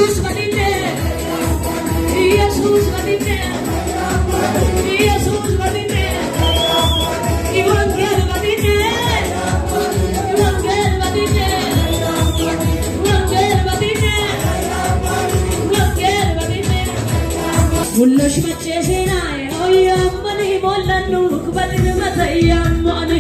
ኢየሱስ በዲኔ ኢየሱስ በዲኔ ኢየሱስ በዲኔ ኢወንጌል በዲኔ ኢወንጌል በዲኔ ኢወንጌል በዲኔ ኢወንጌል በዲኔ ሁሉሽ መቼሴና ያመኒ ሞላኑ ክበድን መተያማኒ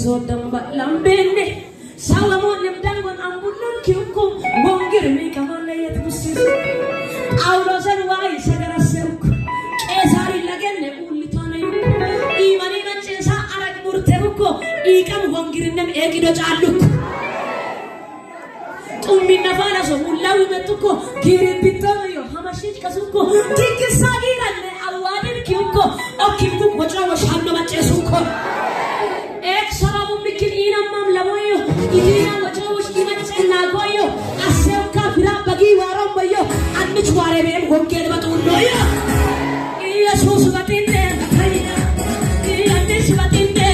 Sodamba lambene Salomon nemdangon ambulan kyuko wongir mi kamane yet musis Aulosan wai sagara seruk Esari lagenne ulitone Imani ganchesa arak murteruko Ikam wongir nem egido chaluk Ummi nafana so mulawi metuko Kiri pitano yo hamashij kasuko Tiki sagiranne awadir kyuko Okimku wajra washanno machesuko Idina wajawush imachna goyo aseuka fira bagi warombayo anich warebe wongel batuloyo Yesus batinde bataya Yesus batinde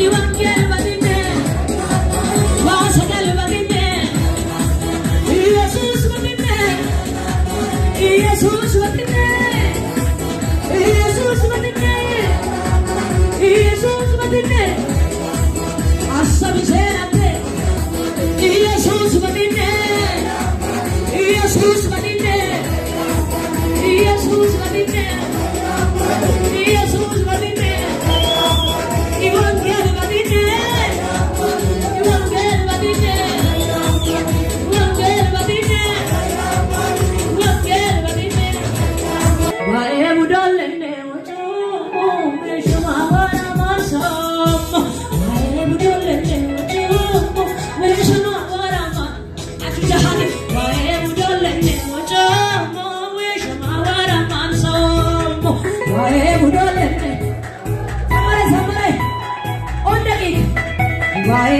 iwangel batinde wasagal batinde Yesus batinde Yesus batinde Yesus batinde Yesus batinde Jesus batinde Jesus batinde Jesus batinde Jesus batinde Evangel batinde Evangel batinde Evangel batinde Evangel batinde Wae budolene wacho meshma wana masam Wae budolene wacho meshma Why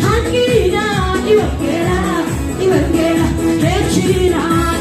Hangina, Iwangera, Hechina.